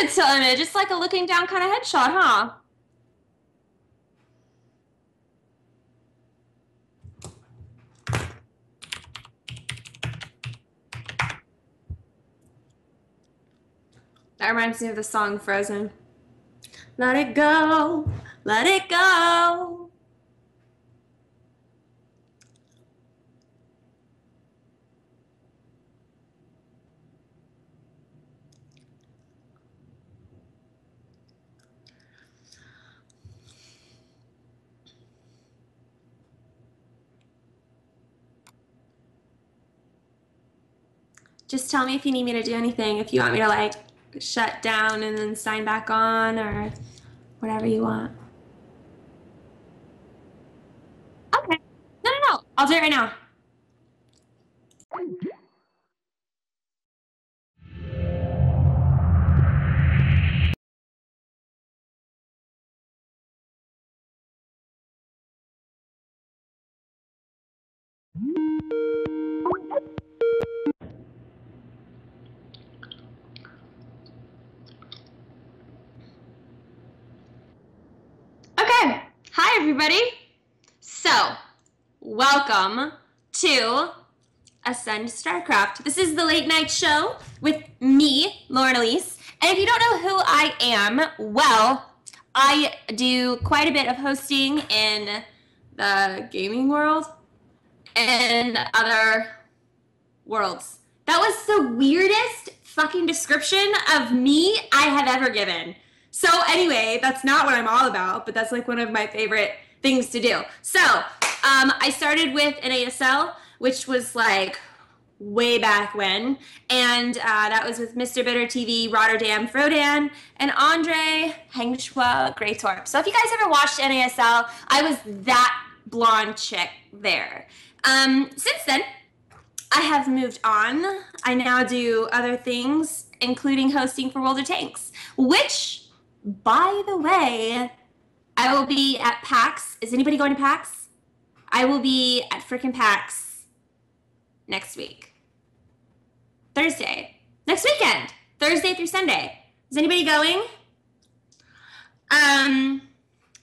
a still image. It's like a looking down kind of headshot, huh? That reminds me of the song Frozen. Let it go, let it go. Just tell me if you need me to do anything, if you want me to like shut down and then sign back on or whatever you want. Okay. No, no, no. I'll do it right now. Okay. Hi, everybody. So, welcome to Ascend StarCraft. This is the late night show with me, Lauren Elise. And if you don't know who I am, well, I do quite a bit of hosting in the gaming world and other worlds. That was the weirdest fucking description of me I have ever given. So anyway, that's not what I'm all about, but that's like one of my favorite things to do. So I started with an ASL, which was like way back when, and that was with Mr. Bitter TV, Rotterdam, Frodan, and Andre Hengshua Greytorp. So if you guys ever watched NASL, I was that blonde chick there. Since then, I have moved on. I now do other things, including hosting for World of Tanks, which, by the way, I will be at PAX. Is anybody going to PAX? I will be at frickin' PAX next week. Thursday. Next weekend. Thursday through Sunday. Is anybody going?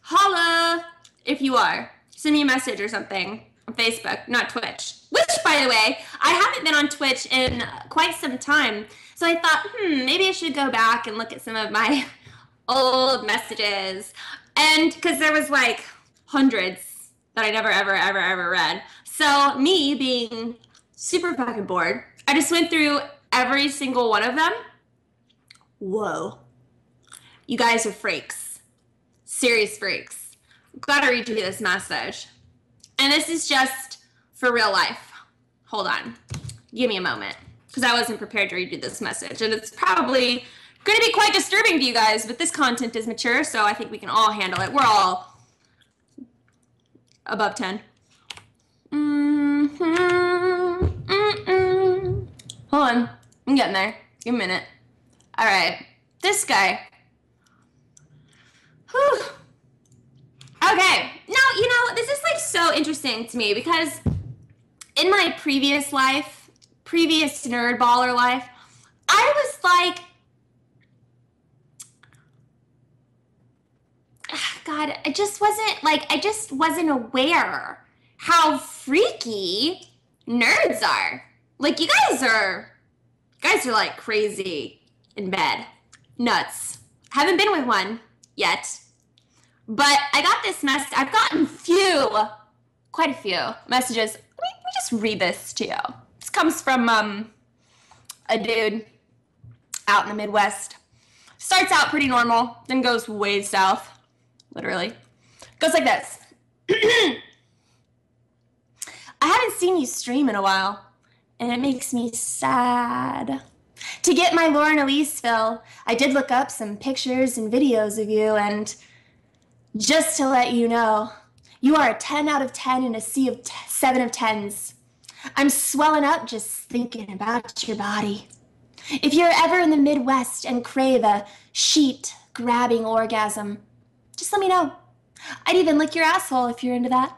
Holla if you are. Send me a message or something on Facebook, not Twitch. Which, by the way, I haven't been on Twitch in quite some time. So I thought, maybe I should go back and look at some of my old messages. And because there was like hundreds that I never, ever read. So me being super fucking bored, I just went through every single one of them. Whoa. You guys are freaks. Serious freaks. Gotta read you this message. And this is just for real life. Hold on. Give me a moment. Because I wasn't prepared to read you this message. And it's probably going to be quite disturbing to you guys, but this content is mature, so I think we can all handle it. We're all above 10. Hold on. I'm getting there. Give me a minute. All right. This guy. Whew. Okay. Now, you know, this is like so interesting to me because in my previous life, previous nerd baller life, I was like, God, I just wasn't aware how freaky nerds are. Like, you guys are like crazy in bed. Nuts. Haven't been with one yet. But I got this message. I've gotten quite a few messages. Let me just read this to you. This comes from a dude out in the Midwest. Starts out pretty normal, then goes way south. Literally. Goes like this. I haven't seen you stream in a while, and it makes me sad. To get my Lauren Elise fill, I did look up some pictures and videos of you, and just to let you know, you are a 10 out of 10 in a sea of 7 of 10s. I'm swelling up just thinking about your body. If you're ever in the Midwest and crave a sheet-grabbing orgasm, just let me know. I'd even lick your asshole if you're into that.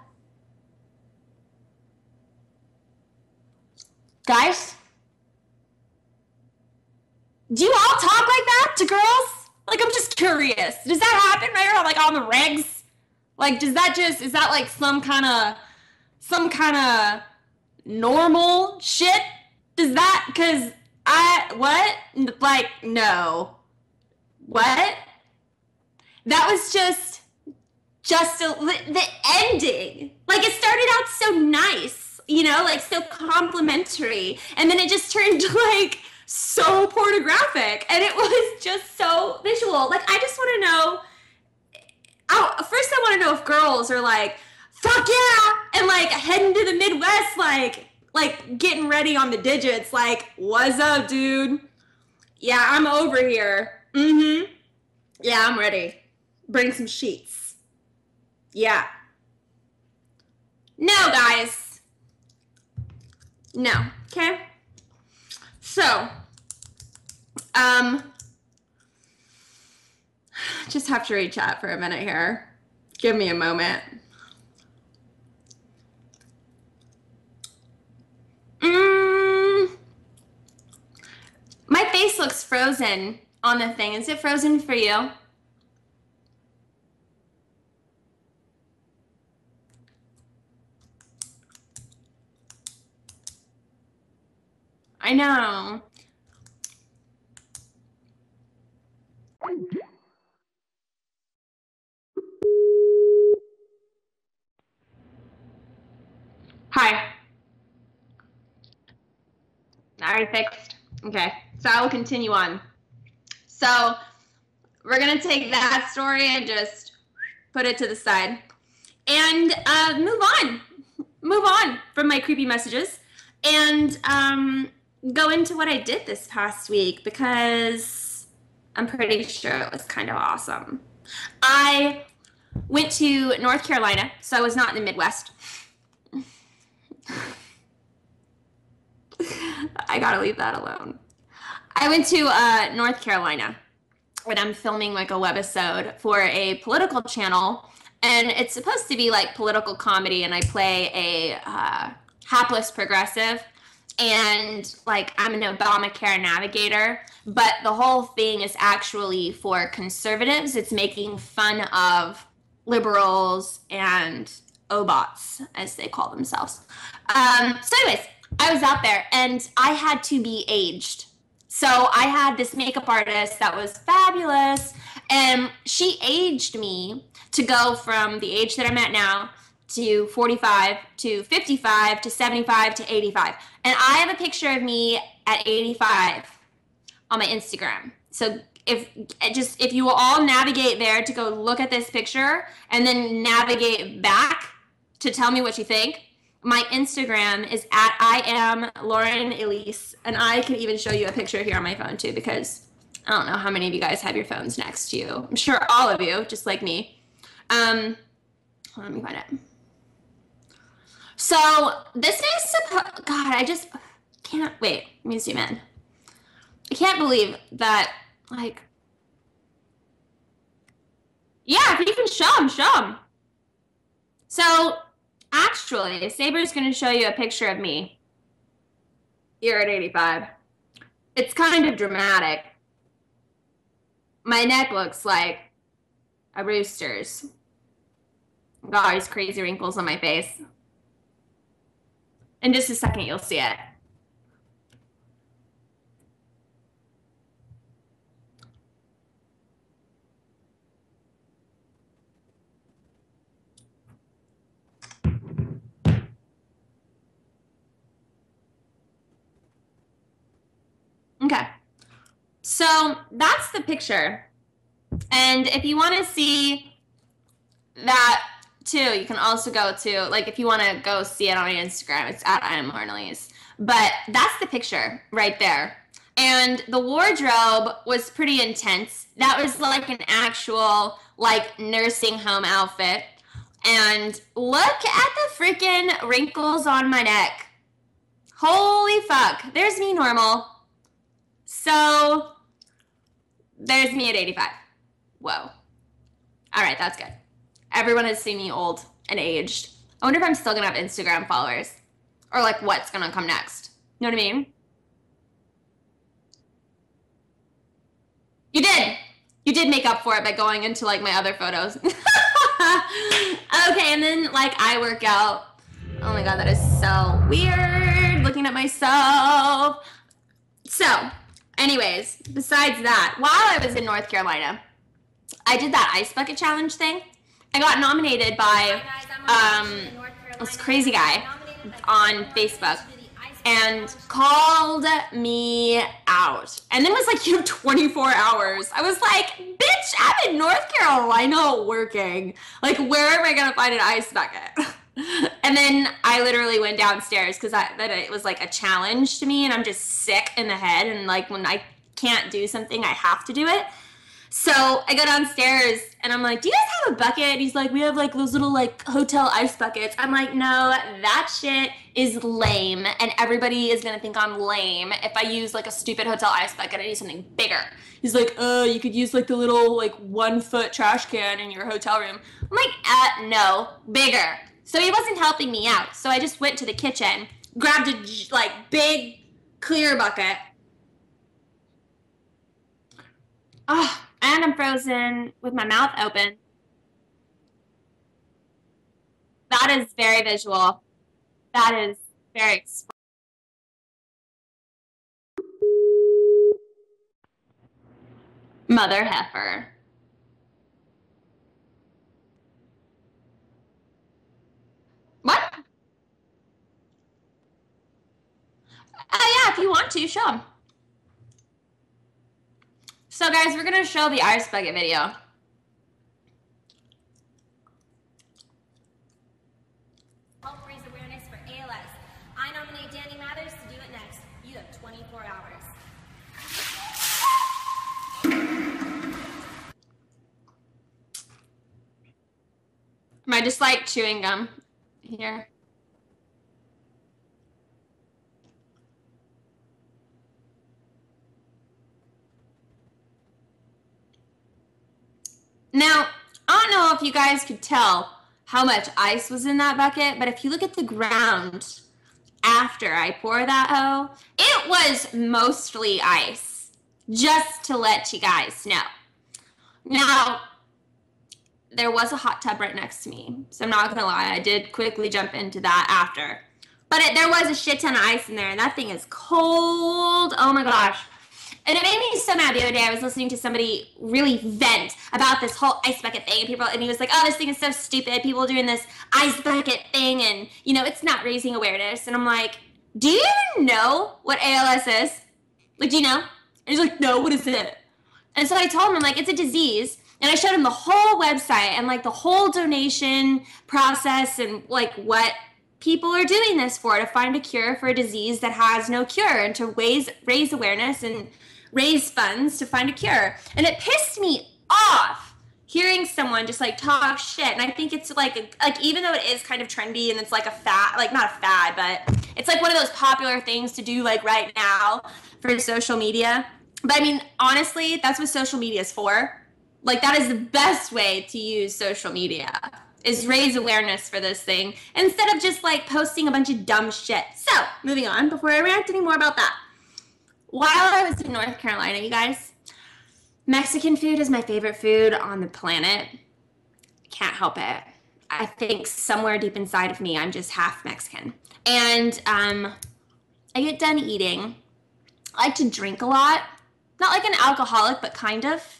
Guys, do you all talk like that? to girls? Like, I'm just curious. Does that happen right around, like, on the regs? Like, is that like some kind of normal shit? Does that, because what? Like, no. What? That was just the ending. Like, it started out so nice, you know, like so complimentary, and then it just turned like so pornographic, and it was just so visual. Like, I just want to know. First, I want to know if girls are like, fuck yeah, and like heading to the Midwest, like getting ready on the digits, like, what's up, dude? Yeah, I'm over here. Mm-hmm. Yeah, I'm ready. Bring some sheets. Yeah. No, guys. No. Okay? So, just have to reach out for a minute here. Give me a moment. My face looks frozen on the thing. Is it frozen for you? I know. Hi. All right, fixed. Okay, so I will continue on. So we're gonna take that story and just put it to the side and move on from my creepy messages, and go into what I did this past week, because I'm pretty sure it was kind of awesome. I went to North Carolina, so I was not in the Midwest. I gotta leave that alone. I went to North Carolina, and I'm filming like a webisode for a political channel, and it's supposed to be like political comedy, and I play a hapless progressive, and like I'm an Obamacare navigator, but the whole thing is actually for conservatives. It's making fun of liberals and obots, as they call themselves. So anyways, I was out there, and I had to be aged. So I had this makeup artist that was fabulous, and she aged me to go from the age that I'm at now to 45 to 55 to 75 to 85. And I have a picture of me at 85 on my Instagram. So if you will all navigate there to go look at this picture and then navigate back to tell me what you think. My Instagram is at I am Lauren Elise, and I can even show you a picture here on my phone too, because I don't know how many of you guys have your phones next to you. I'm sure all of you, just like me. Let me find it. So this is God, I just can't wait. Let me zoom in. I can't believe that, like, yeah, if you can show them, show them. So actually, Saber's going to show you a picture of me here at 85. It's kind of dramatic. My neck looks like a rooster's. Got all these crazy wrinkles on my face. In just a second, you'll see it. Okay, so that's the picture. And if you want to see that too, you can also go to, like, if you want to go see it on my Instagram, it's at I am Lauren Elise. But that's the picture right there. And the wardrobe was pretty intense. That was like an actual, like, nursing home outfit. And look at the freaking wrinkles on my neck. Holy fuck. There's me normal. So there's me at 85. Whoa. All right, that's good. Everyone has seen me old and aged. I wonder if I'm still gonna have Instagram followers, or like what's gonna come next. You know what I mean? You did. did make up for it by going into like my other photos. Okay, and then like I work out. Oh my god, that is so weird, looking at myself. So, anyways, besides that, while I was in North Carolina, I did that ice bucket challenge thing. I got nominated by this crazy guy on Facebook and called me out. And then was like, you have 24 hours. I was like, bitch, I'm in North Carolina working. Like, where am I gonna find an ice bucket? And then I literally went downstairs because it was like a challenge to me, and I'm just sick in the head, and like when I can't do something, I have to do it. So I go downstairs and I'm like, do you guys have a bucket? And he's like, we have like those little like hotel ice buckets. I'm like, no, that shit is lame, and everybody is gonna think I'm lame if I use like a stupid hotel ice bucket. I need something bigger. He's like, you could use like the little like 1 foot trash can in your hotel room. I'm like, no, bigger. So he wasn't helping me out. So I just went to the kitchen, grabbed a like big clear bucket. Oh, and I'm frozen with my mouth open. That is very visual. That is very mother heifer. What? Yeah, if you want to, show them. So guys, we're gonna show the ice bucket video. Help raise awareness for ALS. I nominate Danny Mathers to do it next. You have 24 hours. Am I just like chewing gum here? Now, I don't know if you guys could tell how much ice was in that bucket, but if you look at the ground after I pour that hoe, it was mostly ice, just to let you guys know. Now, there was a hot tub right next to me, so I'm not gonna lie, I did quickly jump into that after. But there was a shit ton of ice in there, and that thing is cold. Oh my gosh. And it made me so mad. The other day I was listening to somebody really vent about this whole ice bucket thing, and he was like, oh, this thing is so stupid, people doing this ice bucket thing, and you know, it's not raising awareness. And I'm like, do you even know what ALS is? Like, do you know? And he's like, no, what is it? And so I told him, I'm like, it's a disease. And I showed him the whole website and like the whole donation process and like what people are doing this for, to find a cure for a disease that has no cure, and to raise awareness and raise funds to find a cure. And it pissed me off hearing someone just like talk shit. And I think it's like even though it is kind of trendy and it's like a fad, like not a fad, but it's like one of those popular things to do like right now for social media. But I mean, honestly, that's what social media is for. Like, that is the best way to use social media, is raise awareness for this thing instead of just like posting a bunch of dumb shit. So, moving on, before I rant any more about that. While I was in North Carolina, you guys, Mexican food is my favorite food on the planet. Can't help it. I think somewhere deep inside of me, I'm just half Mexican. And I get done eating. I like to drink a lot. Not like an alcoholic, but kind of.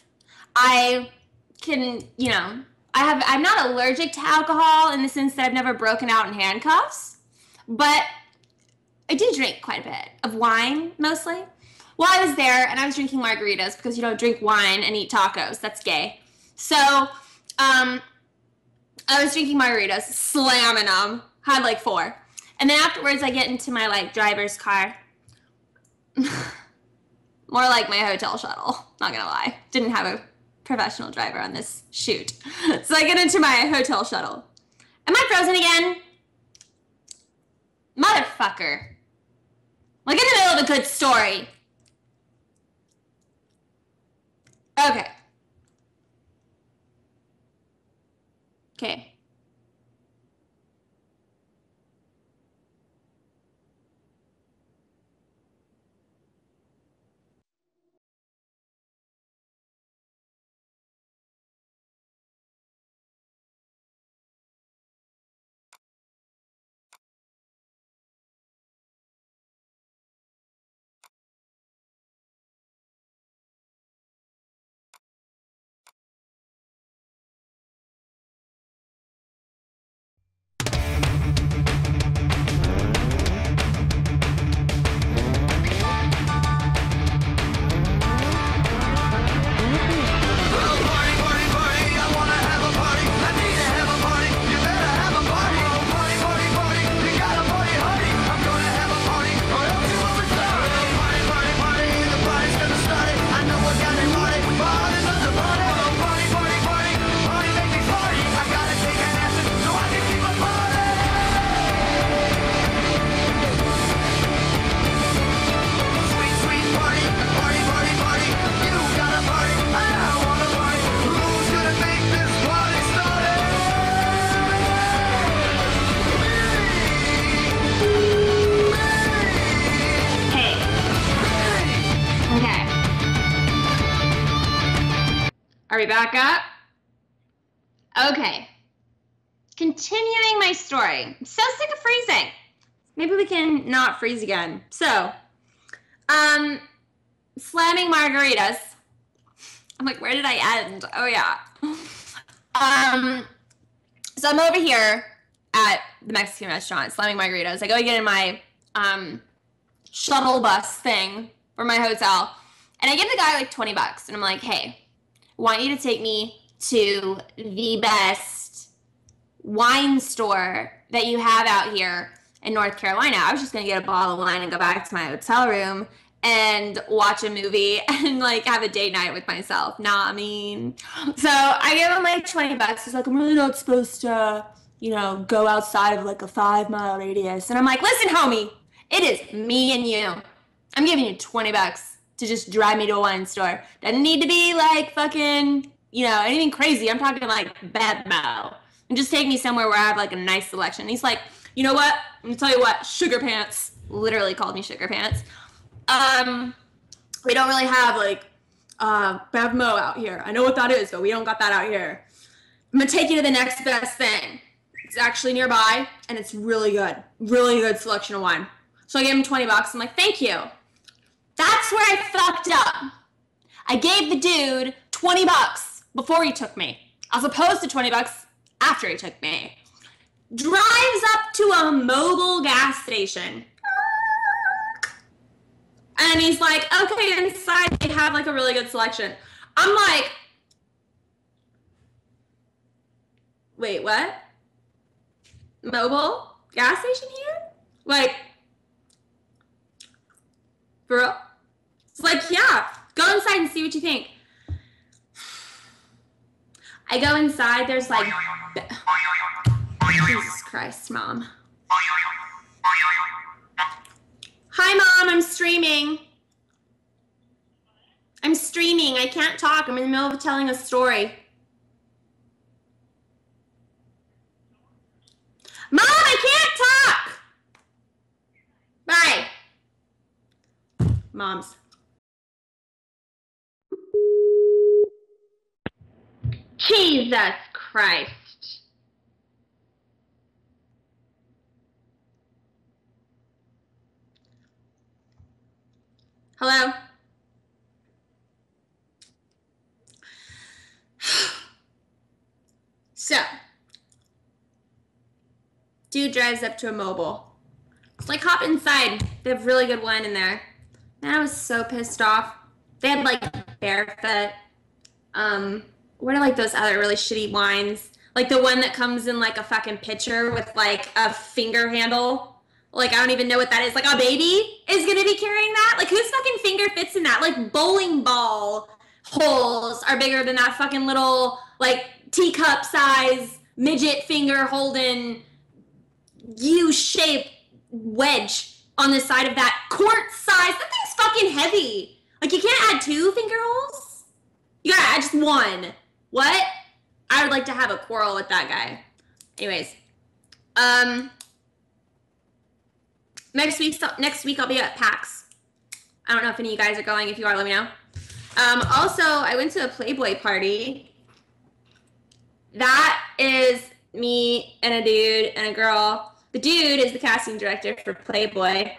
I can, you know, I'm not allergic to alcohol in the sense that I've never broken out in handcuffs, but I do drink quite a bit of wine, mostly. Well, I was there and I was drinking margaritas because you don't drink wine and eat tacos. That's gay. So, I was drinking margaritas, slamming them, had like 4. And then afterwards I get into my like driver's car. More like my hotel shuttle, not gonna lie. Didn't have a professional driver on this shoot. So I get into my hotel shuttle. Am I frozen again? Motherfucker. Like in the middle of a good story. Okay. Okay. we back up? Okay. Continuing my story. I'm so sick of freezing. Maybe we can not freeze again. So, slamming margaritas. I'm like, where did I end? Oh, yeah. So I'm over here at the Mexican restaurant, slamming margaritas. I go get in my shuttle bus thing for my hotel, and I give the guy like $20, and I'm like, hey, I want you to take me to the best wine store that you have out here in North Carolina. I was just gonna get a bottle of wine and go back to my hotel room and watch a movie and like have a date night with myself. Nah, I mean, so I give him like $20. He's like, I'm really not supposed to, you know, go outside of like a 5-mile radius. And I'm like, listen, homie, it is me and you. I'm giving you $20 to just drive me to a wine store. Doesn't need to be like fucking, you know, anything crazy. I'm talking like Bad Bow. And just take me somewhere where I have like a nice selection. He's like, you know what? I'm gonna tell you what, Sugar Pants. Literally called me Sugar Pants. We don't really have like Bevmo out here. I know what that is, but we don't got that out here. I'm gonna take you to the next best thing. It's actually nearby, and it's really good. Really good selection of wine. So I gave him $20. I'm like, thank you. That's where I fucked up. I gave the dude $20 before he took me, as opposed to $20 after he took me. Drives up to a mobile gas station. And he's like, okay, inside they have like a really good selection. I'm like, wait, what? Mobile gas station here? Like, for real? It's like, yeah, go inside and see what you think. I go inside, there's like, Jesus Christ, Mom. Hi, Mom, I'm streaming. I'm streaming. I can't talk. I'm in the middle of telling a story. Mom, I can't talk! Bye. Moms. Jesus Christ. Hello? So, dude drives up to a mobile. It's like, hop inside. They have really good wine in there. And I was so pissed off. They had like Barefoot. What are like those other really shitty wines? Like the one that comes in like a fucking pitcher with like a finger handle. Like, I don't even know what that is. Like, a baby is going to be carrying that? Like, whose fucking finger fits in that? Like, bowling ball holes are bigger than that fucking little, like, teacup size, midget finger holding U-shaped wedge on the side of that quart size. That thing's fucking heavy. Like, you can't add 2 finger holes? You gotta add just 1. What? I would like to have a quarrel with that guy. Anyways. Next week I'll be at PAX. I don't know if any of you guys are going. If you are, let me know. Also, I went to a Playboy party. That is me and a dude and a girl. The dude is the casting director for Playboy.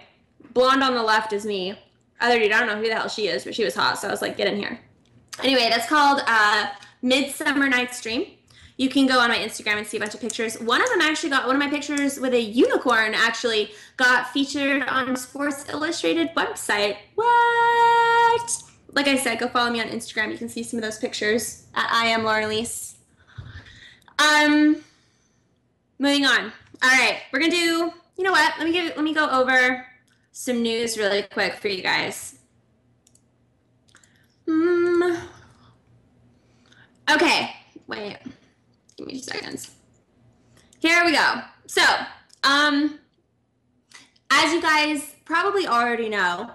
Blonde on the left is me. Other dude, I don't know who the hell she is, but she was hot, so I was like, get in here. Anyway, that's called Midsummer Night's Dream. You can go on my Instagram and see a bunch of pictures. One of them actually got, one of my pictures with a unicorn actually got featured on Sports Illustrated website. What? Like I said, go follow me on Instagram. You can see some of those pictures at I am Lauren Elise. Moving on. All right, we're gonna do, you know what? Let me go over some news really quick for you guys. Okay, wait. Give me 2 seconds. Here we go. So, as you guys probably already know,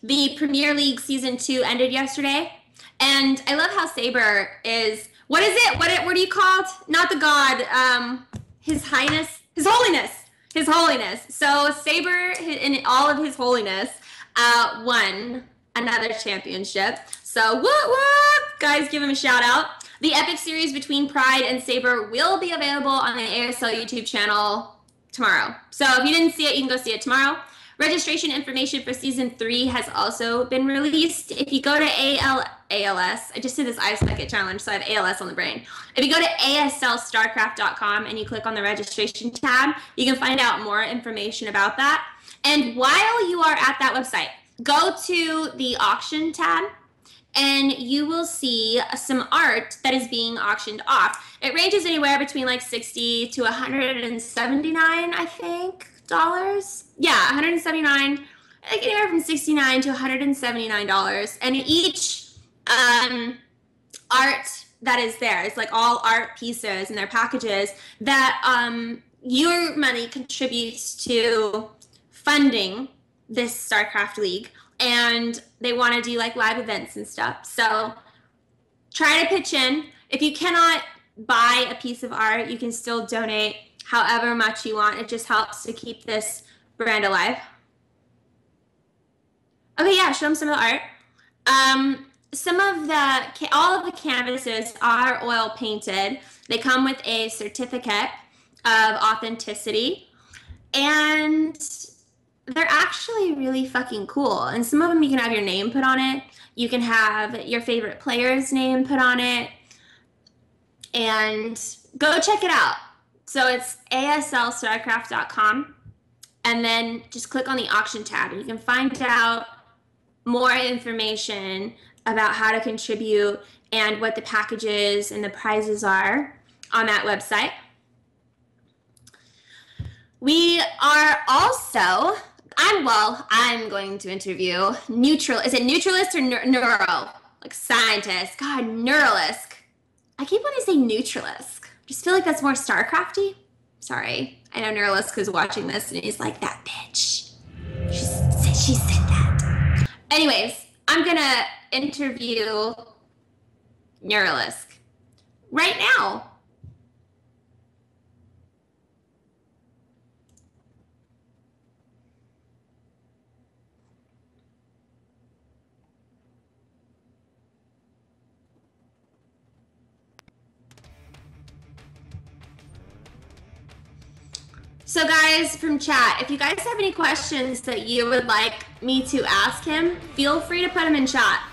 the Premier League Season 2 ended yesterday. And I love how Saber is, what is it? What are you called? Not the god, His Highness, His Holiness. His Holiness. So Saber, in all of his holiness, won another championship. So whoop whoop! Guys, give him a shout out. The epic series between Pride and Saber will be available on the ASL YouTube channel tomorrow. So if you didn't see it, you can go see it tomorrow. Registration information for season 3 has also been released. If you go to ALS, I just did this ice bucket challenge, so I have ALS on the brain. If you go to aslstarcraft.com and you click on the registration tab, you can find out more information about that. And while you are at that website, go to the auction tab and you will see some art that is being auctioned off. It ranges anywhere between like $60 to $179, I think, dollars. Yeah, $179. I think anywhere from $69 to $179. And each art that is there, it's like all art pieces and their packages that your money contributes to funding this StarCraft League. And they want to do like live events and stuff. So try to pitch in. If you cannot buy a piece of art, you can still donate however much you want. It just helps to keep this brand alive. Okay, yeah, show them some of the art. All of the canvases are oil painted. They come with a certificate of authenticity, and they're actually really fucking cool. And some of them you can have your name put on it. You can have your favorite player's name put on it. And go check it out. So it's aslstarcraft.com. And then just click on the auction tab. And you can find out more information about how to contribute and what the packages and the prizes are on that website. We are also... I'm going to interview is it neutralist or neuro? Like scientist. God, neuralisk. I keep wanting to say neutralisk. I just feel like that's more StarCrafty. Sorry. I know Neuralisk is watching this and he's like, that bitch. She said that. Anyways, I'm going to interview Neuralisk right now. So guys from chat, if you guys have any questions that you would like me to ask him, feel free to put them in chat.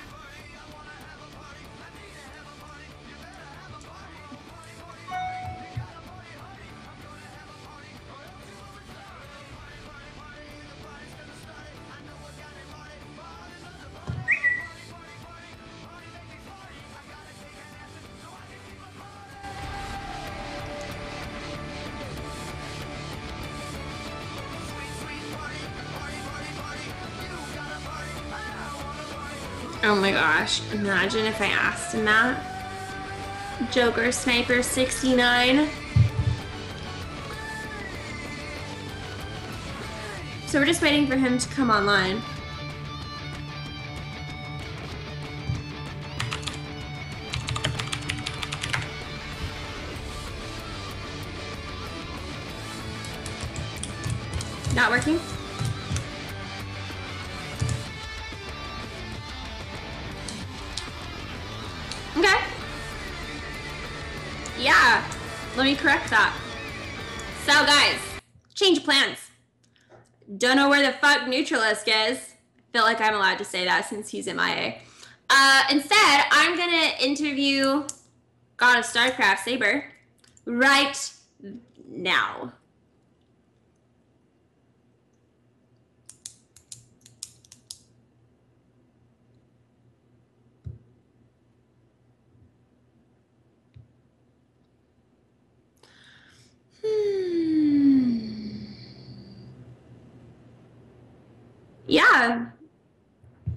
Oh my gosh, imagine if I asked him that. Joker Sniper 69. So we're just waiting for him to come online. Not working? Okay. Yeah, let me correct that. So guys, change of plans. Don't know where the fuck Neutralisk is. Feel like I'm allowed to say that since he's MIA. Instead, I'm gonna interview God of StarCraft Saber right now. Yeah.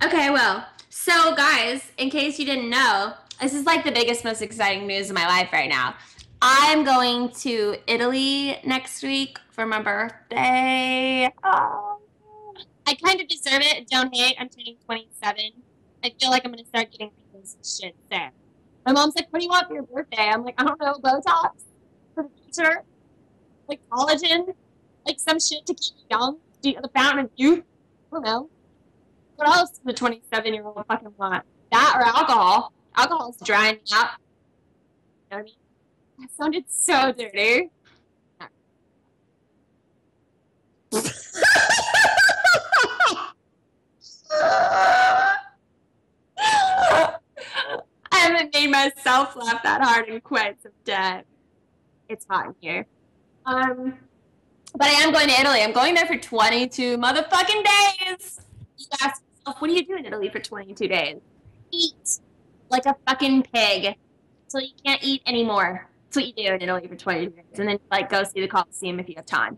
Okay, well, so guys, in case you didn't know, this is like the biggest, most exciting news of my life right now. I'm going to Italy next week for my birthday. Oh. I kind of deserve it. Don't hate. I'm turning 27. I feel like I'm going to start getting pimples and shit there. My mom's like, what do you want for your birthday? I'm like, I don't know, Botox for the future, like collagen, like some shit to keep you young, the fountain of youth. I don't know. What else does a 27-year-old fucking want? That or alcohol. Alcohol's drying me out. You know what I mean? That sounded so dirty. I haven't made myself laugh that hard in quite some time. It's hot in here. But I am going to Italy. I'm going there for 22 motherfucking days. You ask yourself, what do you do in Italy for 22 days? Eat like a fucking pig so you can't eat anymore. That's what you do in Italy for 22 days. And then like go see the Colosseum if you have time.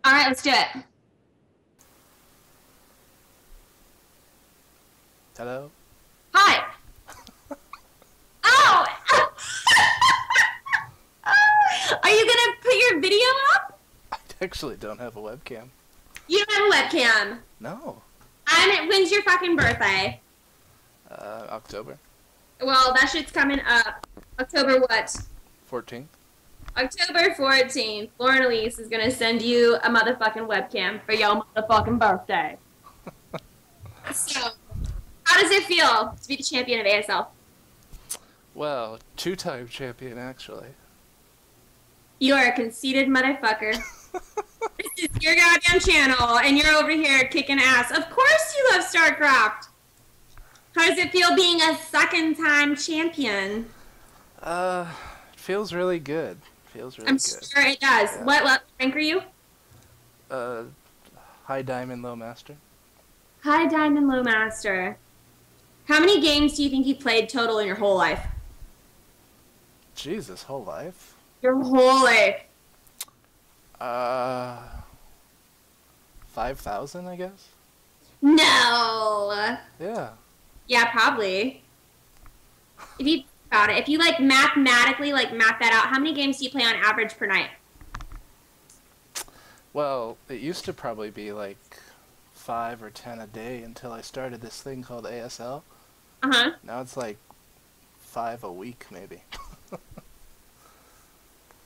All right, let's do it. Hello? Hi. Oh! Are you gonna put your video up? I actually don't have a webcam. You don't have a webcam. No. When's your fucking birthday? October. Well, that shit's coming up. October what? 14th. October 14th. Lauren Elise is gonna send you a motherfucking webcam for your motherfucking birthday. So, how does it feel to be the champion of ASL? Well, 2-time champion, actually. You are a conceited motherfucker. This is your goddamn channel, and you're over here kicking ass. Of course you love StarCraft. How does it feel being a second-time champion? It feels really good. I'm sure it does. Yeah. What rank are you? High Diamond, Low Master. High Diamond, Low Master. How many games do you think you played total in your whole life? Jesus, whole life? Your whole life. 5,000, I guess? No. Yeah. Yeah, probably. If you think about it, if you like mathematically like map that out, how many games do you play on average per night? Well, it used to probably be like 5 or 10 a day until I started this thing called ASL. Uh-huh. Now it's like 5 a week, maybe.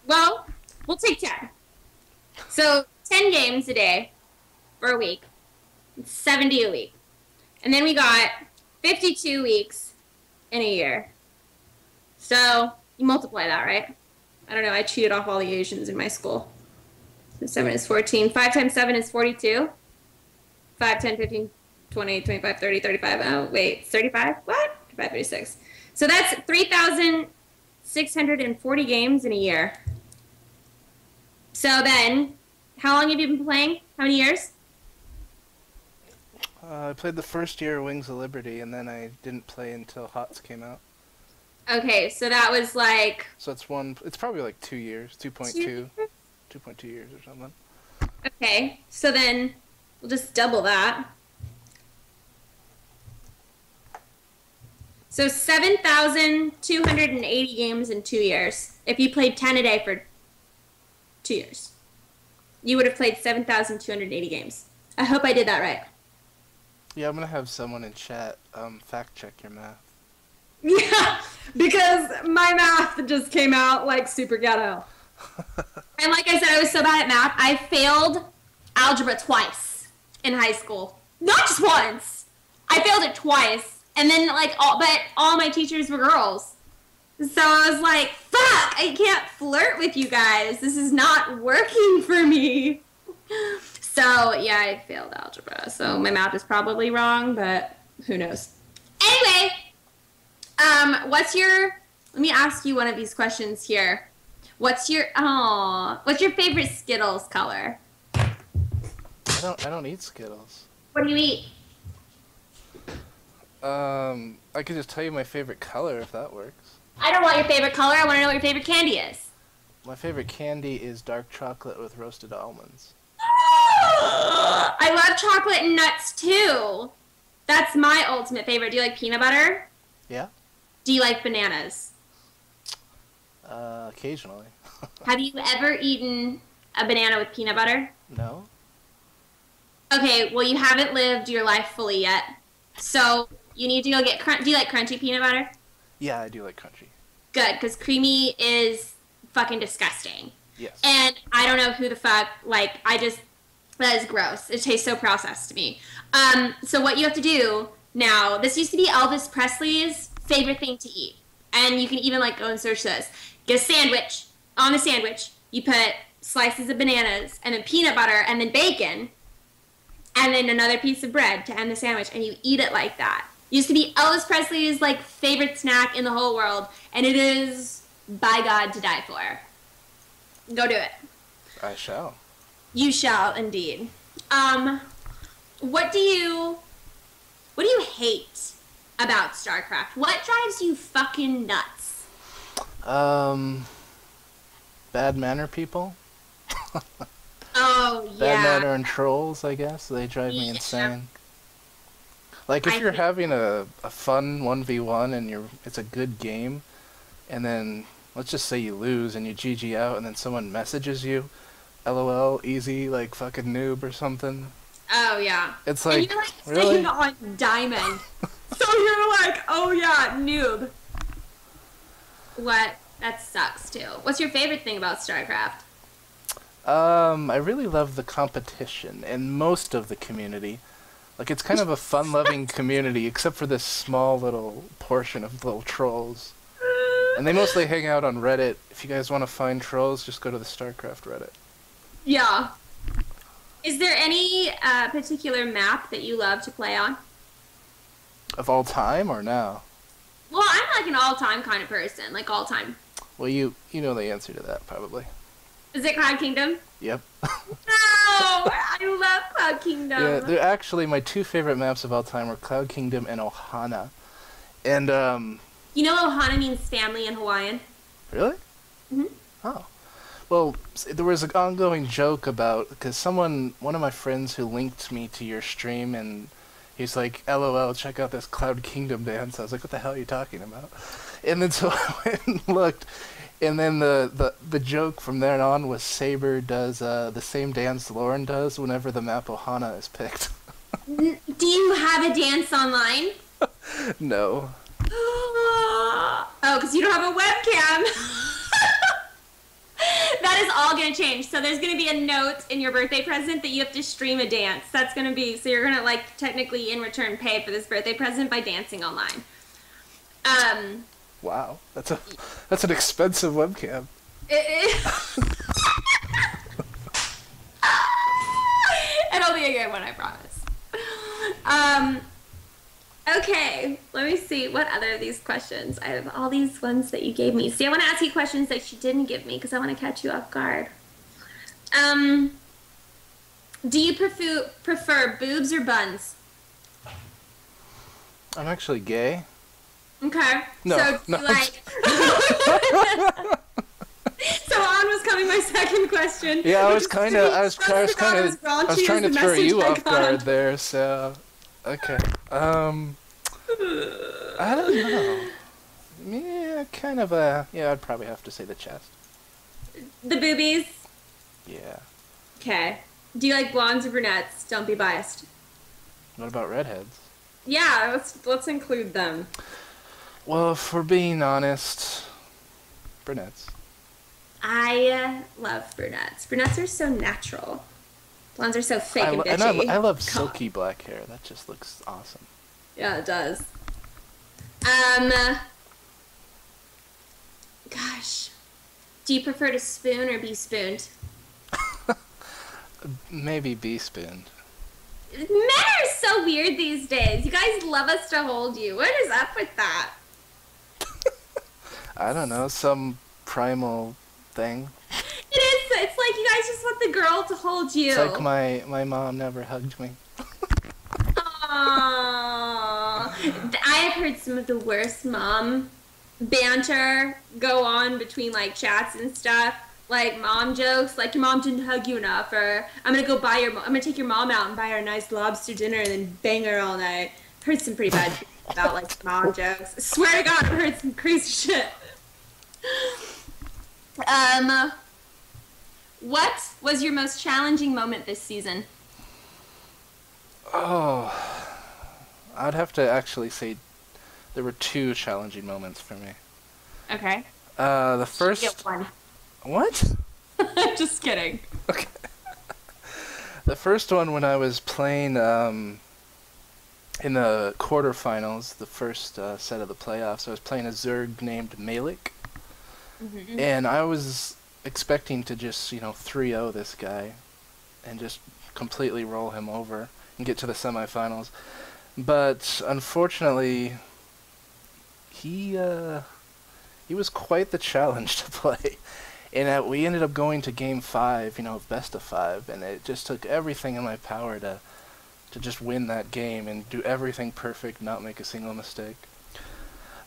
Well, we'll take 10. So 10 games a day for a week. It's 70 a week. And then we got 52 weeks in a year. So you multiply that, right? I don't know. I cheated off all the Asians in my school. So 7 is 14. 5 times 7 is 42. 5, 10, 15, 20, 25, 30, 35. Oh, wait. 35? What? 35, 36. So that's 3,640 games in a year. So then, how long have you been playing? How many years? I played the first year of Wings of Liberty, and then I didn't play until HOTS came out. Okay, so that was like... So it's probably like 2 years, 2.2 years or something. Okay, so then we'll just double that. So 7,280 games in 2 years. If you played 10 a day for 2 years, you would have played 7,280 games. I hope I did that right. Yeah, I'm gonna have someone in chat fact check your math. Yeah, because my math just came out like super ghetto. And like I said, I was so bad at math, I failed algebra twice in high school. Not just once. I failed it twice. And then but all my teachers were girls. So I was like, fuck, I can't flirt with you guys. This is not working for me. So yeah, I failed algebra. So my math is probably wrong, but who knows. Anyway, let me ask you one of these questions here. What's your favorite Skittles color? I don't eat Skittles. What do you eat? I could just tell you my favorite color if that works. I don't want your favorite color. I want to know what your favorite candy is. My favorite candy is dark chocolate with roasted almonds. I love chocolate and nuts too. That's my ultimate favorite. Do you like peanut butter? Yeah. Do you like bananas? Occasionally. Have you ever eaten a banana with peanut butter? No. Okay, well you haven't lived your life fully yet. So you need to go get do you like crunchy peanut butter? Yeah, I do like crunchy. Good, because creamy is fucking disgusting. Yes. And I don't know who the fuck, That is gross. It tastes so processed to me. So what you have to do now, this used to be Elvis Presley's favorite thing to eat. And you can even like go and search this. Get a sandwich. On the sandwich, you put slices of bananas and then peanut butter and then bacon and then another piece of bread to end the sandwich, and you eat it like that. Used to be Elvis Presley's like favorite snack in the whole world, and it is by God to die for. Go do it. I shall. You shall indeed. What do you hate about StarCraft? What drives you fucking nuts? Bad manner people. Oh yeah. Bad manner and trolls, I guess. They drive me insane. Like if you're having a fun 1v1 and it's a good game, and then let's just say you lose and you GG out, and then someone messages you, LOL, easy, like fucking noob or something. Oh yeah. It's like, and you're like really? staying on diamond. So you're like, oh yeah, noob. What? That sucks too. What's your favorite thing about StarCraft? I really love the competition and most of the community. Like, it's kind of a fun-loving community, except for this small little portion of little trolls. And they mostly hang out on Reddit. If you guys want to find trolls, just go to the StarCraft Reddit. Yeah. Is there any particular map that you love to play on? Of all time or now? Well, I'm like an all-time kind of person, like all-time. Well, you know the answer to that, probably. Is it Cloud Kingdom? Yep. No! I love Cloud Kingdom. Yeah, they're actually my two favorite maps of all time were Cloud Kingdom and Ohana. And, You know Ohana means family in Hawaiian? Really? Mm-hmm. Oh. Well, there was an ongoing joke about, because one of my friends who linked me to your stream, and he's like, LOL, check out this Cloud Kingdom dance. I was like, what the hell are you talking about? And then so I went and looked, and then the joke from there on was Saber does the same dance Lauren does whenever the map Ohana is picked. Do you have a dance online? No. Oh, because you don't have a webcam. That is all going to change. So there's going to be a note in your birthday present that you have to stream a dance. That's going to be, so you're going to like technically in return pay for this birthday present by dancing online. Wow, that's an expensive webcam. It'll be a good one, I promise. Okay, let me see. What other of these questions? I have all these ones that you gave me. See, I want to ask you questions that you didn't give me because I want to catch you off guard. Do you prefer boobs or buns? I'm actually gay. Okay. No, So do no, you like... So on was coming my second question. Yeah, I was trying to throw you off guard there, so okay. I don't know. Yeah, kind of yeah, I'd probably have to say the chest. The boobies? Yeah. Okay. Do you like blondes or brunettes? Don't be biased. What about redheads? Yeah, let's include them. Well, if we're being honest, brunettes. I love brunettes. Brunettes are so natural. Blondes are so fake and bitchy. And I love silky black hair. That just looks awesome. Yeah, it does. Gosh. Do you prefer to spoon or be spooned? Maybe be spooned. Men are so weird these days. You guys love us to hold you. What is up with that? I don't know, some primal thing. It is. It's like you guys just want the girl to hold you. It's like my mom never hugged me. Aww. I have heard some of the worst mom banter go on between like chats and stuff. Like mom jokes, like your mom didn't hug you enough, or I'm gonna take your mom out and buy her a nice lobster dinner and then bang her all night. I've heard some pretty bad shit about like mom jokes. I swear to God, I've heard some crazy shit. What was your most challenging moment this season? Oh, I'd have to actually say there were two challenging moments for me. Okay. The first... Get one. What? Just kidding. Okay. The first one when I was playing in the quarterfinals, the first set of the playoffs, I was playing a Zerg named Malik, and I was expecting to just 3-0 this guy, and just completely roll him over and get to the semifinals. But unfortunately, he was quite the challenge to play. And we ended up going to game 5, best of 5, and it just took everything in my power to just win that game and do everything perfect, not make a single mistake.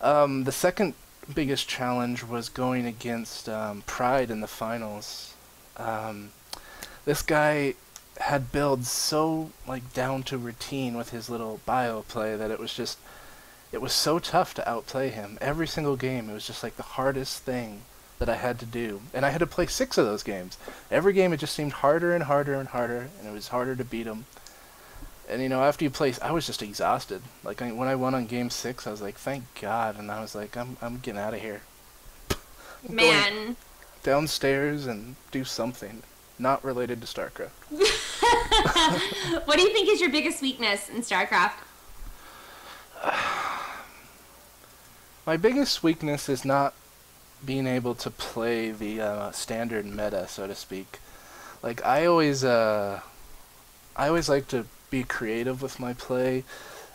The second biggest challenge was going against Pride in the finals. This guy had builds so down to routine with his little bio play that it was so tough to outplay him. Every single game, it was just the hardest thing that I had to do. And I had to play 6 of those games. Every game, it just seemed harder and harder and harder, and it was harder to beat him. And, after you play, I was just exhausted. When I won on game 6, I was like, thank God. And I was like, I'm getting out of here. Man. Downstairs and do something not related to StarCraft. What do you think is your biggest weakness in StarCraft? My biggest weakness is not being able to play the standard meta, so to speak. I always like to be creative with my play.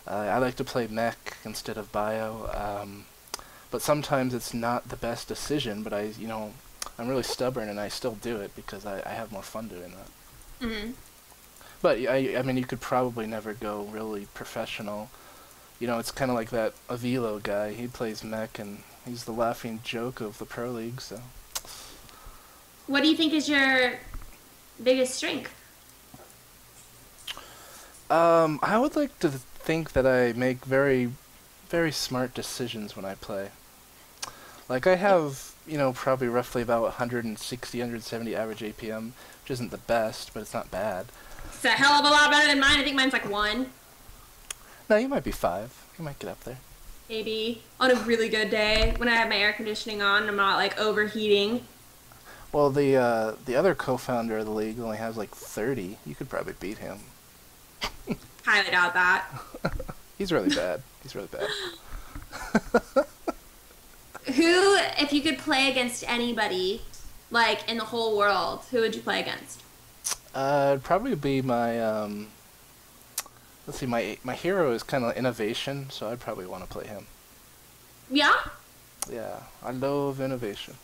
I like to play mech instead of bio, but sometimes it's not the best decision. But I'm really stubborn, and I still do it because I have more fun doing that. Mm-hmm. But I mean, you could probably never go really professional. It's kind of like that Avilo guy. He plays mech, and he's the laughing joke of the Pro League, so. What do you think is your biggest strength? I would like to think that I make very, very smart decisions when I play. I have, probably roughly about 160, 170 average APM, which isn't the best, but it's not bad. It's a hell of a lot better than mine. I think mine's 1. No, you might be 5. You might get up there. Maybe. On a really good day, when I have my air conditioning on, I'm not, overheating. Well, the other co-founder of the league only has, 30. You could probably beat him. Highly doubt that. He's really bad. He's really bad. Who, if you could play against anybody, in the whole world, who would you play against? It'd probably be my, let's see, my hero is kind of innovation, so I'd probably want to play him. Yeah? Yeah, I love innovation.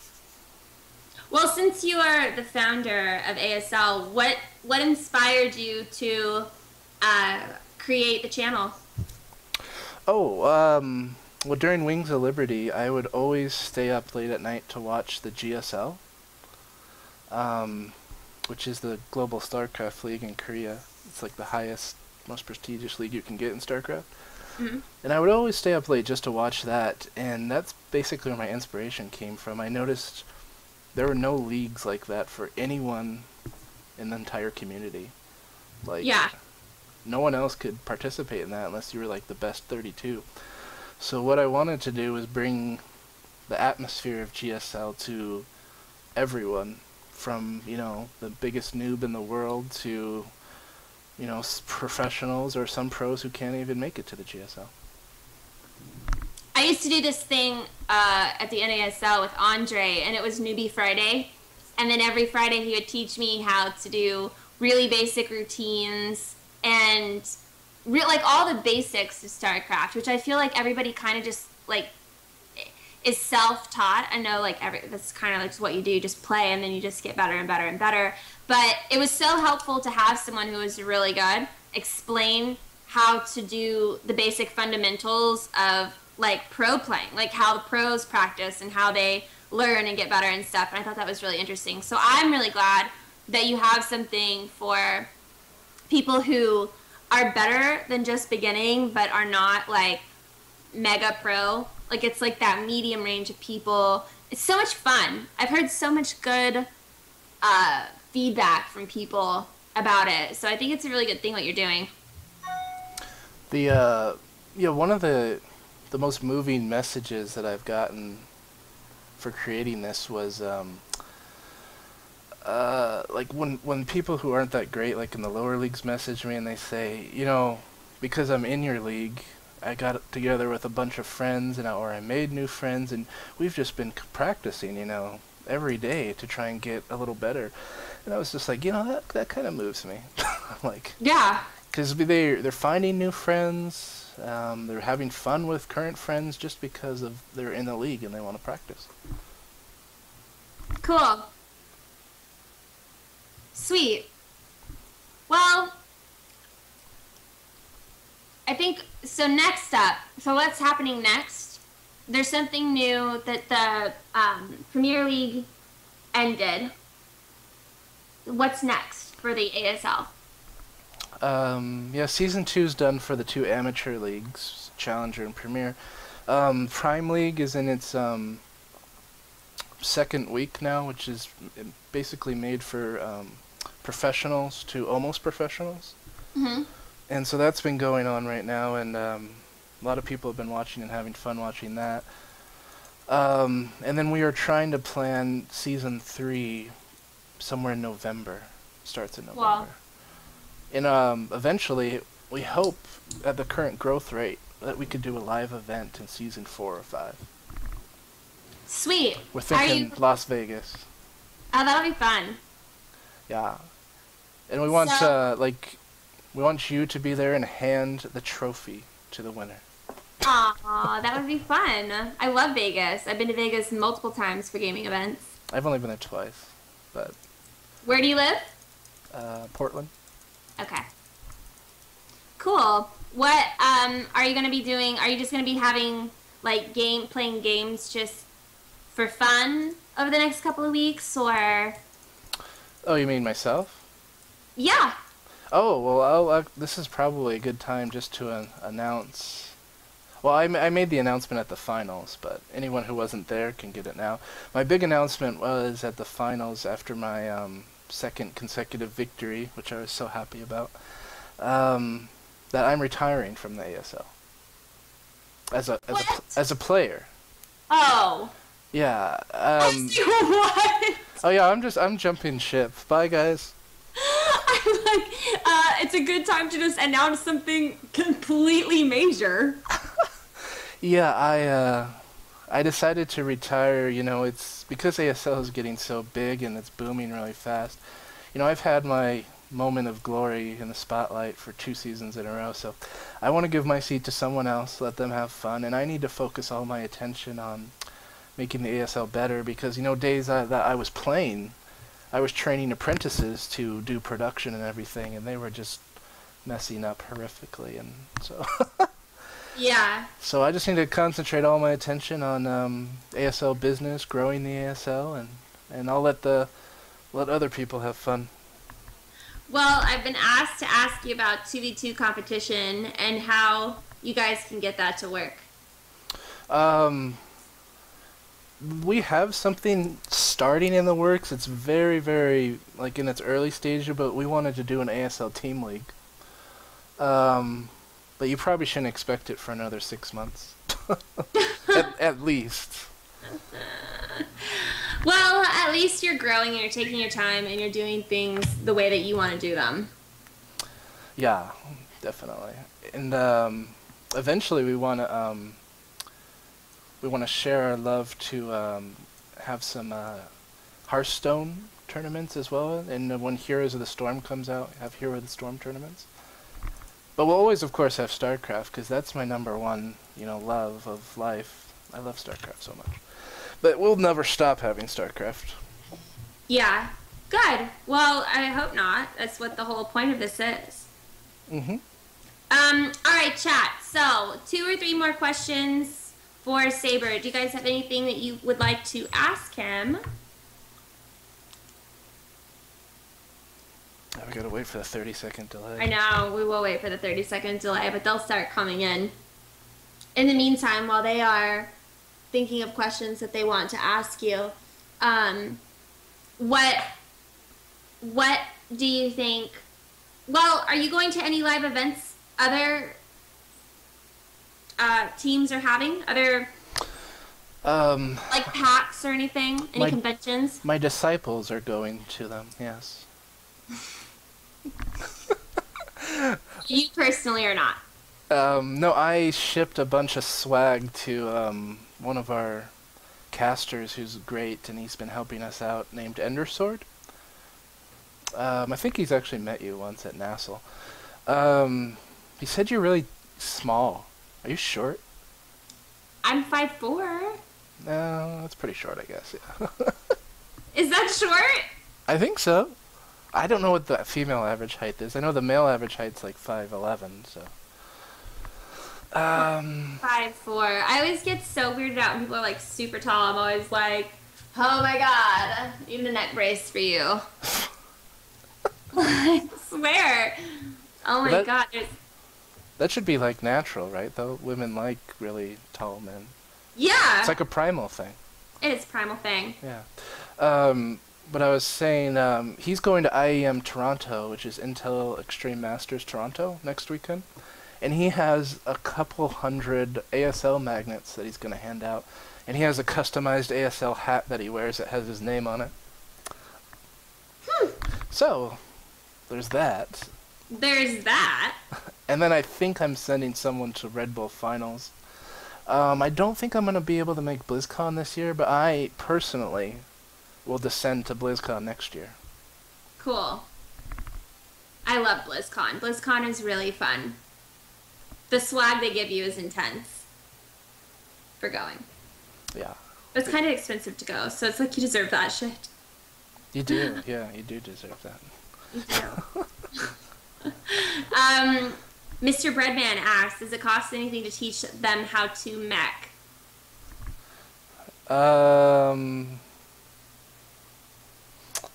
Well, since you are the founder of ASL, what inspired you to create the channel? Oh, well, during Wings of Liberty, I would always stay up late at night to watch the GSL, which is the Global StarCraft League in Korea. It's the highest, most prestigious league you can get in StarCraft. Mm-hmm. And I would always stay up late just to watch that, and that's basically where my inspiration came from. I noticed there were no leagues like that for anyone in the entire community. Yeah. No one else could participate in that unless you were the best 32. So what I wanted to do was bring the atmosphere of GSL to everyone, from, the biggest noob in the world to, professionals or some pros who can't even make it to the GSL. I used to do this thing at the NASL with Andre, and it was Newbie Friday. And then every Friday he would teach me how to do really basic routines and all the basics of StarCraft, which I feel like everybody kind of just is self-taught. I know that's kind of just what you do, just play, and then you just get better and better and better. But it was so helpful to have someone who was really good explain how to do the basic fundamentals of pro playing, how the pros practice and how they learn and get better and stuff. And I thought that was really interesting. So I'm really glad that you have something for people who are better than just beginning, but are not mega pro. It's that medium range of people. It's so much fun. I've heard so much good feedback from people about it. So I think it's a really good thing what you're doing. One of the most moving messages that I've gotten for creating this was like when people who aren't that great, like in the lower leagues, message me and they say, you know, because I'm in your league, I got together with a bunch of friends, and or I made new friends, and we've just been practicing, you know, every day to try and get a little better. And I was just like, you know, that kind of moves me. Like, Yeah. because they're finding new friends, they're having fun with current friends just because of they're in the league and they want to practice. Cool. Sweet. Well, I think, so next up, so what's happening next? There's something new that the Premier League ended. What's next for the ASL? Yeah, Season 2's done for the two amateur leagues, Challenger and Premier. Prime League is in its second week now, which is basically made for professionals to almost professionals. Mm-hmm. And so that's been going on right now, and a lot of people have been watching and having fun watching that. And then we are trying to plan Season 3 somewhere in November. Starts in November. Wow. And eventually, we hope, at the current growth rate, that we could do a live event in Season 4 or 5. Sweet. We're thinking Las Vegas. Oh, that'll be fun. Yeah. And we want, we want you to be there and hand the trophy to the winner. Aw, that would be fun. I love Vegas. I've been to Vegas multiple times for gaming events. I've only been there twice, but... Where do you live? Portland. Okay. Cool. What are you gonna be doing? Are you just gonna be having like playing games just for fun over the next couple of weeks, or? Oh, you mean myself? Yeah. Oh, well, this is probably a good time just to announce. Well, I made the announcement at the finals, but anyone who wasn't there can get it now. My big announcement was at the finals after my second consecutive victory, which I was so happy about, that I'm retiring from the ASL as a player. Oh. Yeah. What? Oh yeah, I'm jumping ship. Bye, guys. I'm like, it's a good time to just announce something completely major. Yeah, I decided to retire. You know, it's because ASL is getting so big and it's booming really fast. You know, I've had my moment of glory in the spotlight for 2 seasons in a row, so I want to give my seat to someone else, let them have fun, and I need to focus all my attention on making the ASL better, because, you know, days that I was playing, I was training apprentices to do production and everything, and they were just messing up horrifically, and so... Yeah. So I just need to concentrate all my attention on ASL business, growing the ASL, and I'll let other people have fun. Well, I've been asked to ask you about 2v2 competition and how you guys can get that to work. We have something starting in the works. It's very, very, like, in its early stage, but we wanted to do an ASL team league. But you probably shouldn't expect it for another 6 months. at least. Well, at least you're growing and you're taking your time and you're doing things the way that you want to do them. Yeah, definitely. And eventually we want to share our love to have some Hearthstone tournaments as well. And when Heroes of the Storm comes out, have Hero of the Storm tournaments. But we'll always, of course, have StarCraft, because that's my #1, you know, love of life. I love StarCraft so much. But we'll never stop having StarCraft. Yeah. Good. Well, I hope not. That's what the whole point of this is. Mm-hmm. All right, chat. So, 2 or 3 more questions for Saber. Do you guys have anything that you would like to ask him? We gotta wait for the 30-second delay. I know, we will wait for the 30-second delay, but they'll start coming in. In the meantime, while they are thinking of questions that they want to ask you, what do you think? Well, are you going to any live events other teams are having? Like PAX or anything? Any conventions? My disciples are going to them, yes. You personally are not. No, I shipped a bunch of swag to one of our casters who's great, and he's been helping us out, named Endersword. I think he's actually met you once at Nassau. He said you're really small. Are you short? I'm 5'4". No, that's pretty short, I guess, yeah. Is that short? I think so. I don't know what the female average height is. I know the male average height's like 5'11", so... 5'4". I always get so weirded out when people are like super tall. I'm always like, oh my god, I need a neck brace for you. I swear. Oh my god. That should be like natural, right? Though women like really tall men. Yeah. It's like a primal thing. It is a primal thing. Yeah. But I was saying, he's going to IEM Toronto, which is Intel Extreme Masters Toronto, next weekend. And he has a couple hundred ASL magnets that he's going to hand out. And he has a customized ASL hat that he wears that has his name on it. So, there's that. There's that. And then I think I'm sending someone to Red Bull Finals. I don't think I'm going to be able to make BlizzCon this year, but I personally will descend to BlizzCon next year. Cool. I love BlizzCon. BlizzCon is really fun. The swag they give you is intense for going. Yeah. But it's kind of expensive to go, so it's like you deserve that shit. You do, yeah, you do deserve that. You do. Mr. Breadman asks, does it cost anything to teach them how to mech?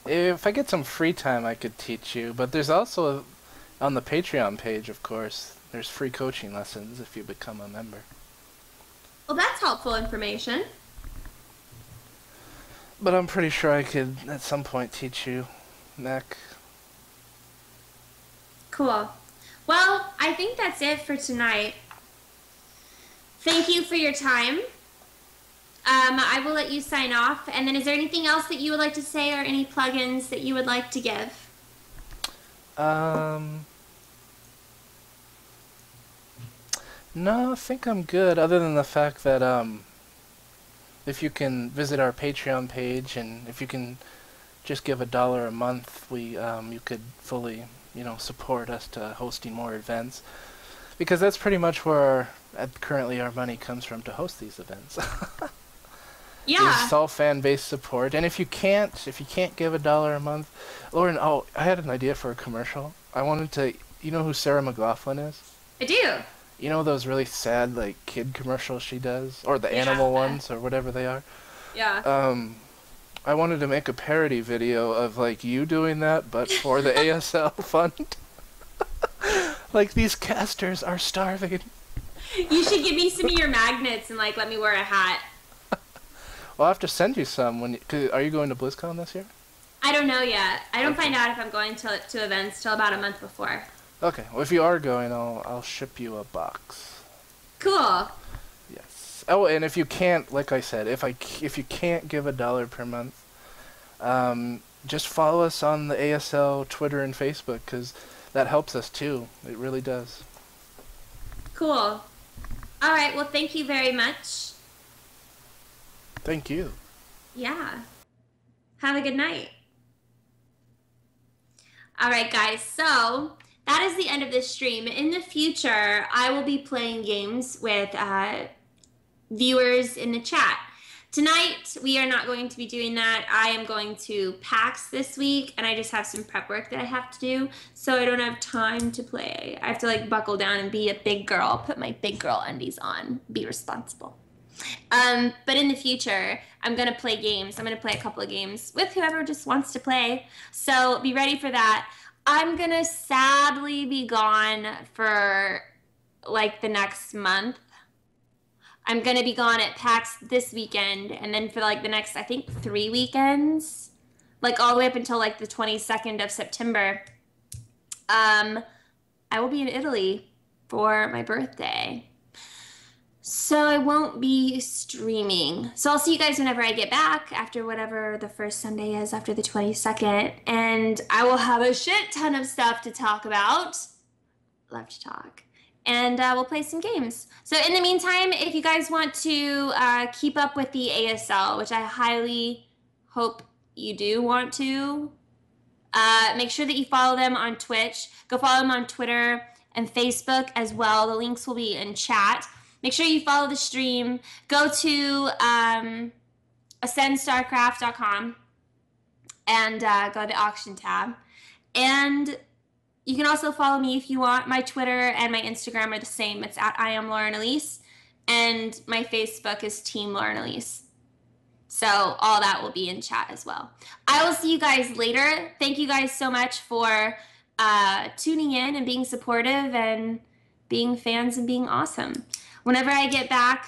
If I get some free time, I could teach you. But there's also, on the Patreon page, of course, there's free coaching lessons if you become a member. Well, that's helpful information. But I'm pretty sure I could, at some point, teach you mech. Cool. Well, I think that's it for tonight. Thank you for your time. I will let you sign off. And then is there anything else that you would like to say or any plugins that you would like to give? No, I think I'm good, other than the fact that, if you can visit our Patreon page, and if you can just give $1 a month, you could fully, support us to hosting more events. Because that's pretty much where currently our money comes from to host these events. Yeah. It's all fan-based support. And if you can't give $1 a month, Lauren, I had an idea for a commercial. I wanted to, you know who Sarah McLachlan is? I do. You know those really sad, like, kid commercials she does? Or the animal ones, or whatever they are? Yeah. I wanted to make a parody video of, like, you doing that, but for the ASL fund. Like, these casters are starving. You should give me some of your magnets and, like, let me wear a hat. Well, I'll have to send you some. Are you going to BlizzCon this year? I don't know yet. I don't find out if I'm going to events till about a month before. Okay. Well, if you are going, I'll ship you a box. Cool. Yes. Oh, and if you can't, like I said, if you can't give $1 per month, just follow us on the ASL Twitter and Facebook, because that helps us too. It really does. Cool. All right. Well, thank you very much. Thank you. Yeah. Have a good night. All right, guys. So that is the end of this stream. In the future, I will be playing games with viewers in the chat. Tonight, we are not going to be doing that. I am going to PAX this week, and I just have some prep work that I have to do, so I don't have time to play. I have to, like, buckle down and be a big girl, put my big girl undies on, be responsible. But in the future, I'm going to play games. I'm going to play a couple of games with whoever just wants to play, so be ready for that. I'm going to sadly be gone for, like, the next month. I'm going to be gone at PAX this weekend, and then for, like, the next, I think, 3 weekends, like, all the way up until, like, the 22nd of September, I will be in Italy for my birthday. So I won't be streaming. So I'll see you guys whenever I get back after whatever the first Sunday is after the 22nd. And I will have a shit ton of stuff to talk about. Love to talk. And we'll play some games. So in the meantime, if you guys want to keep up with the ASL, which I highly hope you do want to, make sure that you follow them on Twitch. Go follow them on Twitter and Facebook as well. The links will be in chat. Make sure you follow the stream. Go to ascendstarcraft.com and go to the auction tab. And you can also follow me if you want. My Twitter and my Instagram are the same. It's at I am Lauren Elise. And my Facebook is Team Lauren Elise. So all that will be in chat as well. I will see you guys later. Thank you guys so much for tuning in and being supportive and being fans and being awesome. Whenever I get back,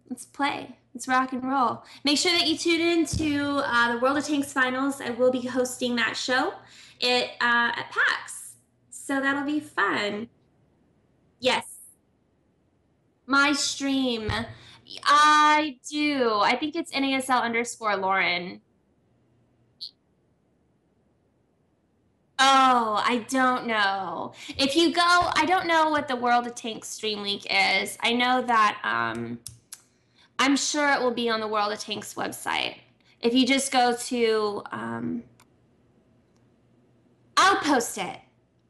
let's play. Let's rock and roll. Make sure that you tune in to the World of Tanks Finals. I will be hosting that show at PAX. So that'll be fun. Yes. My stream. I do. I think it's NASL_Lauren. Oh, I don't know. If you go, I don't know what the World of Tanks stream link is. I know that I'm sure it will be on the World of Tanks website. If you just go to, I'll post it.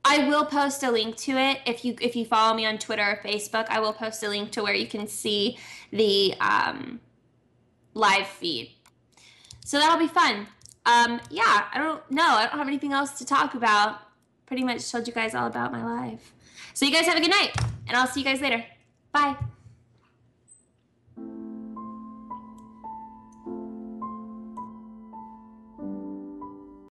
I will post a link to it. If you follow me on Twitter or Facebook, I will post a link to where you can see the live feed. So that'll be fun. Yeah, I don't know. I don't have anything else to talk about. Pretty much told you guys all about my life. So you guys have a good night, and I'll see you guys later. Bye.